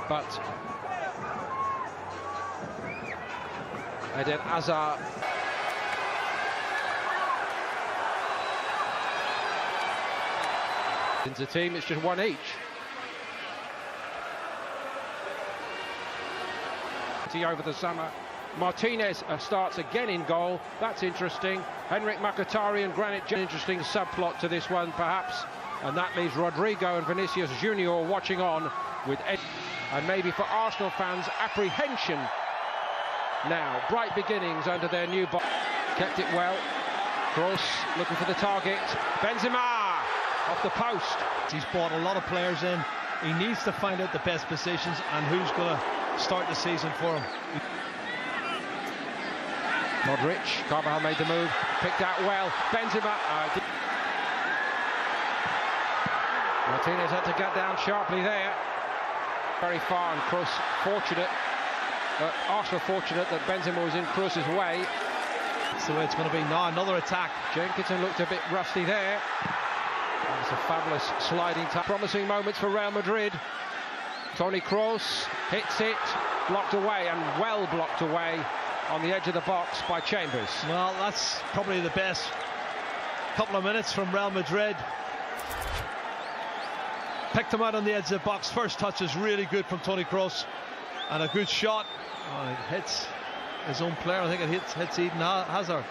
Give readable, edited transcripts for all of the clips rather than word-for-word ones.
but Eden Hazard into the team. It's just one each. Over the summer, Martinez starts again in goal. That's interesting. Henrik Mkhitaryan and Granit, interesting subplot to this one perhaps, and that leaves Rodrigo and Vinicius Junior watching on with and maybe for Arsenal fans apprehension now. Bright beginnings under their new boss. Kept it well. Kroos looking for the target. Benzema off the post. He's brought a lot of players in. He needs to find out the best positions and who's going to start the season for him. Modric, Carvajal made the move, picked out well. Benzema. Martinez had to get down sharply there. Very far, and Kroos fortunate. Arsenal fortunate that Benzema was in Kroos's way. That's the way it's going to be now. Another attack. Jenkinson looked a bit rusty there. It's a fabulous sliding tackle. Promising moments for Real Madrid. Toni Kroos hits it, blocked away, and well blocked away on the edge of the box by Chambers. Well, that's probably the best couple of minutes from Real Madrid. Picked him out on the edge of the box. First touch is really good from Toni Kroos, and a good shot. Oh, it hits his own player. I think it hits Eden Hazard.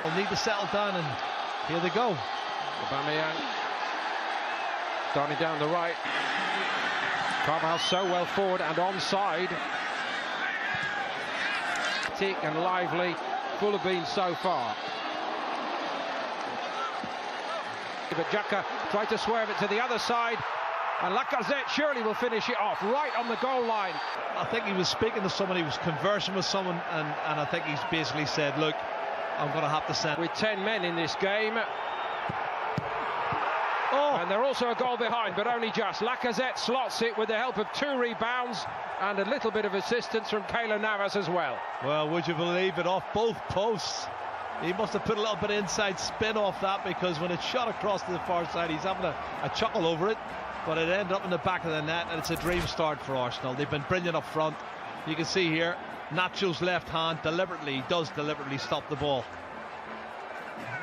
They'll need to settle down, and here they go. Aubameyang starting down the right. Carvajal so well forward and onside. Tick and lively, full of beans so far. But Xhaka tried to swerve it to the other side, and Lacazette surely will finish it off right on the goal line. I think he was speaking to someone, he was conversing with someone, and I think he's basically said, look, I'm going to have to send. With 10 men in this game. Oh. And they're also a goal behind, but only just. Lacazette slots it with the help of 2 rebounds and a little bit of assistance from Keylor Navas as well. Well, would you believe it, off both posts. He must have put a little bit of inside spin off that, because when it's shot across to the far side, he's having a chuckle over it, but it ended up in the back of the net, and it's a dream start for Arsenal. They've been brilliant up front. You can see here, Nacho's left hand does deliberately stop the ball.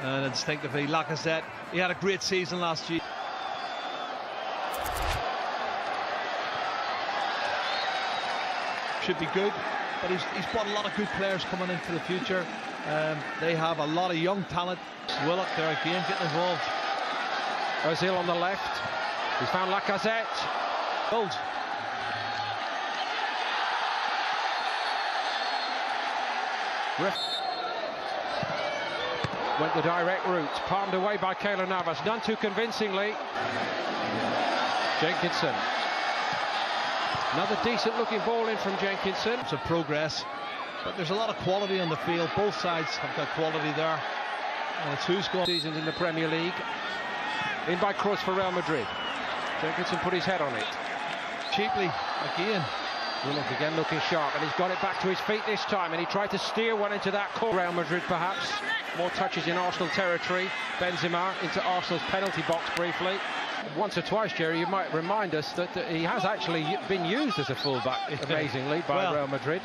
And instinctively, Lacazette, he had a great season last year. Should be good, but he's brought a lot of good players coming in for the future. They have a lot of young talent. Willock there again getting involved. Ozil on the left. He's found Lacazette. Gold. Went the direct route, palmed away by Keylor Navas, none too convincingly. Jenkinson. Another decent looking ball in from Jenkinson. It's a progress, but there's a lot of quality on the field. Both sides have got quality there. And it's who's got seasons in the Premier League. In by Kroos for Real Madrid. Jenkinson put his head on it. Cheaply again. Willock again looking sharp, and he's got it back to his feet this time, and he tried to steer one into that corner. Real Madrid perhaps. More touches in Arsenal territory. Benzema into Arsenal's penalty box briefly. Once or twice, Jerry, you might remind us that he has actually been used as a fullback, amazingly, by Real Madrid.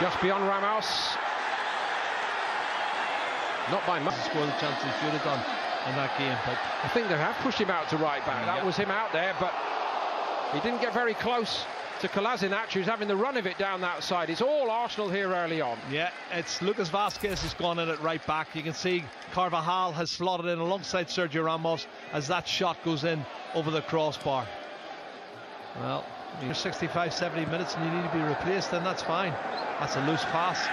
Just beyond Ramos. Not by much. Score the chance he should have done in that game, but I think they have pushed him out to right back. That was him out there, but he didn't get very close to Kolasinac, who's having the run of it down that side. It's all Arsenal here early on. Yeah, it's Lucas Vazquez has gone in at right back. You can see Carvajal has slotted in alongside Sergio Ramos as that shot goes in over the crossbar. Well, you're 65, 70 minutes and you need to be replaced, then that's fine. That's a loose pass.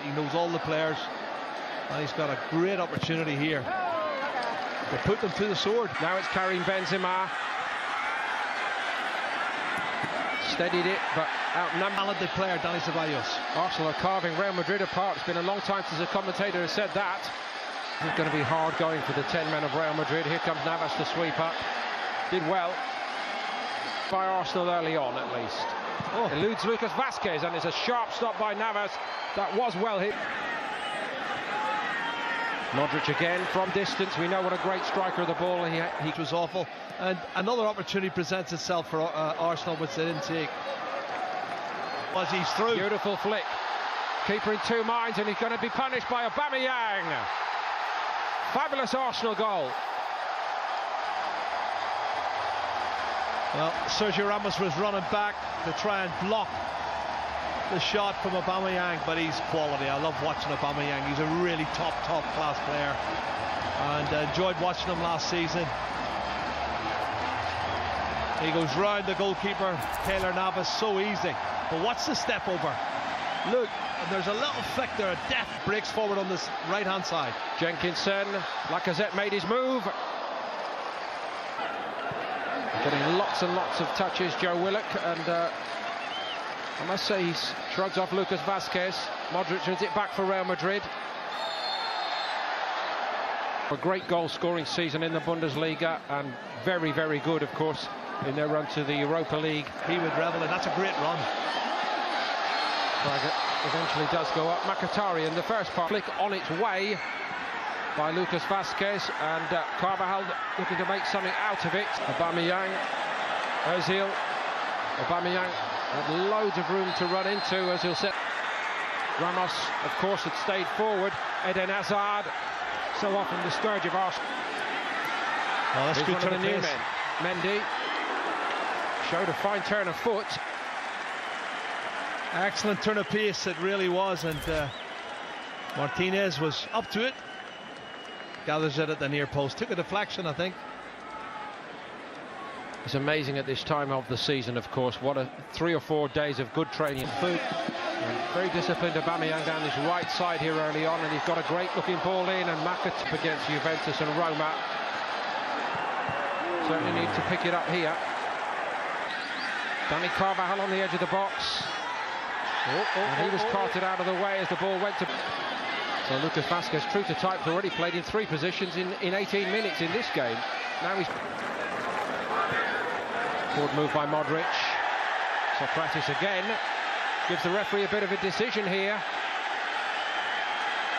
He knows all the players, and he's got a great opportunity here to put them to the sword. Now it's Karim Benzema. Steadied it, but outnumbered. Talented player, Dani Ceballos. Arsenal are carving Real Madrid apart. It's been a long time since a commentator has said that. It's going to be hard going for the 10 men of Real Madrid. Here comes Navas to sweep up. Did well by Arsenal early on, at least. Eludes Lucas Vazquez, and it's a sharp stop by Navas. That was well hit. Modric again from distance. We know what a great striker of the ball he was awful. And another opportunity presents itself for Arsenal, which they didn't take. Was he's through. Beautiful flick. Keeper in two minds, and he's going to be punished by Aubameyang. Fabulous Arsenal goal. Well, Sergio Ramos was running back to try and block the shot from Aubameyang, but he's quality. I love watching Aubameyang. He's a really top class player, and enjoyed watching him last season. He goes round the goalkeeper, Keylor Navas, so easy. But watch the step over. Look, and there's a little flick there. Death breaks forward on this right-hand side. Jenkinson, Lacazette made his move. Getting lots and lots of touches, Joe Willock, and I must say he shrugs off Lucas Vazquez. Modric wins it back for Real Madrid. A great goal-scoring season in the Bundesliga, and very, very good, of course, in their run to the Europa League. He would revel in. That's a great run. Flag eventually does go up. Mkhitaryan, the first part, flick on its way by Lucas Vazquez, and Carvajal looking to make something out of it. Aubameyang, Ozil. Aubameyang had loads of room to run into. Ozil set. Ramos, of course, had stayed forward. Eden Hazard, so often the scourge of Arsenal. Oh, that's good one of the new men. Mendy showed a fine turn of foot. Excellent turn of pace, it really was, and Martinez was up to it. Gathers it at the near post. Took a deflection, I think. It's amazing at this time of the season, of course. What a 3 or 4 days of good training. Food. And very disciplined Aubameyang down this right side here early on, and he's got a great looking ball in, and Mkhitaryan against Juventus and Roma. Certainly need to pick it up here. Dani Carvajal on the edge of the box. And he was carted out of the way as the ball went to... So Lucas Vazquez, true to type, has already played in 3 positions in 18 minutes in this game. Now he's... Forward move by Modric. Socrates again. Gives the referee a bit of a decision here.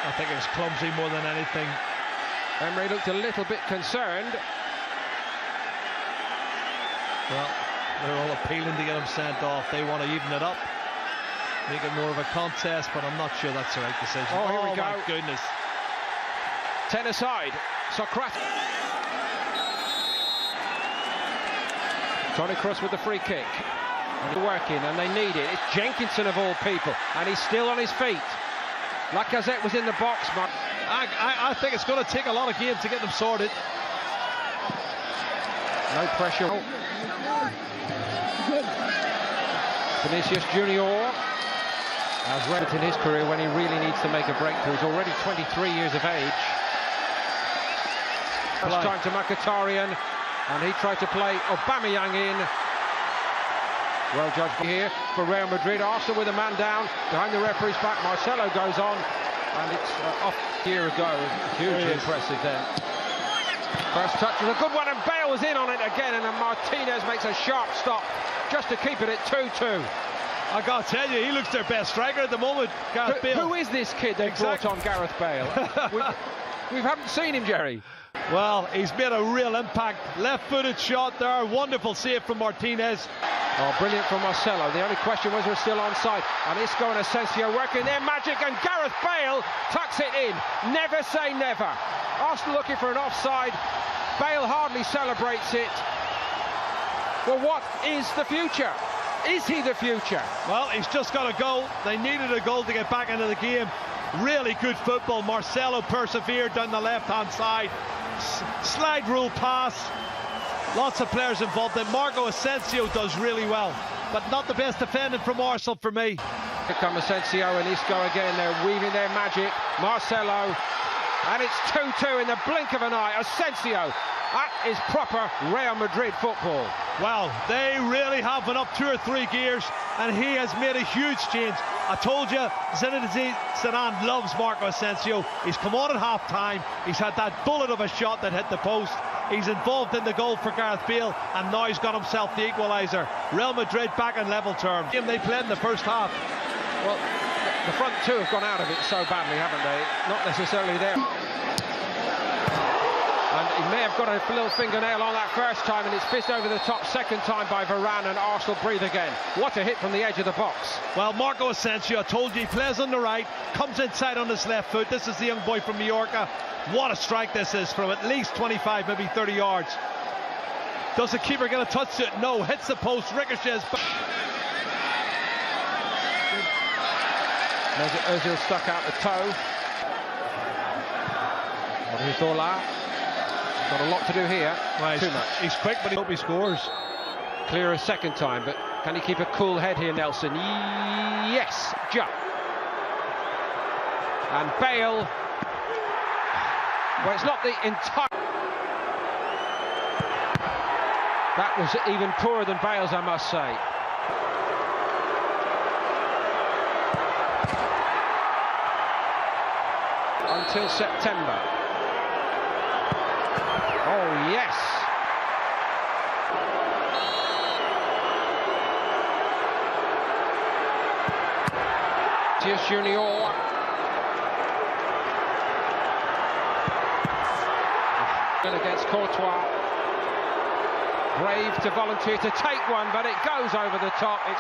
I think it was clumsy more than anything. Emery looked a little bit concerned. Well, they're all appealing to get him sent off. They want to even it up, make it more of a contest, but I'm not sure that's the right decision. Oh, here we go. My goodness. 10 aside. Socrates. Toni Kroos with the free kick. And they're working, and they need it. It's Jenkinson of all people, and he's still on his feet. Lacazette was in the box, but I think it's going to take a lot of games to get them sorted. No pressure. Vinicius Junior has read it in his career when he really needs to make a breakthrough. He's already 23 years of age. First time to Mkhitaryan, and he tried to play Aubameyang in. Well judged here for Real Madrid. Arsenal with a man down behind the referee's back. Marcelo goes on, and it's off a year ago. Hugely impressive then. First touch was a good one, and Bale was in on it again, and then Martinez makes a sharp stop just to keep it at 2-2. I gotta tell you, he looks their best striker at the moment, Gareth Bale. Who is this kid they've brought on, Gareth Bale? we haven't seen him, Jerry. Well, he's made a real impact. Left-footed shot there, wonderful save from Martinez. Oh, brilliant from Marcelo. The only question was we're still onside. And Isco and Asensio working their magic, and Gareth Bale tucks it in. Never say never. Arsenal looking for an offside. Bale hardly celebrates it. Well, what is the future? Is he the future? Well, he's just got a goal. They needed a goal to get back into the game. Really good football. Marcelo persevered down the left-hand side. Slide rule pass. Lots of players involved. And Marco Asensio does really well, but not the best defending from Arsenal for me. Here come Asensio and Isco again. They're weaving their magic. Marcelo, and it's 2-2 in the blink of an eye. Asensio. That is proper Real Madrid football. Well, they really have went up 2 or 3 gears, and he has made a huge change. I told you, Zinedine Zidane loves Marco Asensio. He's come on at half-time. He's had that bullet of a shot that hit the post. He's involved in the goal for Gareth Bale, and now he's got himself the equaliser. Real Madrid back in level terms. Game they played in the first half. Well, the front two have gone out of it so badly, haven't they? Not necessarily there. may have got a little fingernail on that first time, and it's fizzed over the top second time by Varane, and Arsenal breathe again. What a hit from the edge of the box. Well, Marco Asensio, I told you, he plays on the right, comes inside on his left foot. This is the young boy from Mallorca. What a strike this is from at least 25, maybe 30 yards. Does the keeper get a touch to it? No, hits the post, ricochets back. Ozil stuck out the toe. Odriozola. Got a lot to do here. Well, Too much. He's quick, but he hope he scores. Clear a second time, but can he keep a cool head here, Nelson? Yes, jump. And Bale. Well, it's not the entire. That was even poorer than Bale's, I must say. Until September. Oh, yes. Vinicius Junior. Against Courtois. Brave to volunteer to take one, but it goes over the top. It's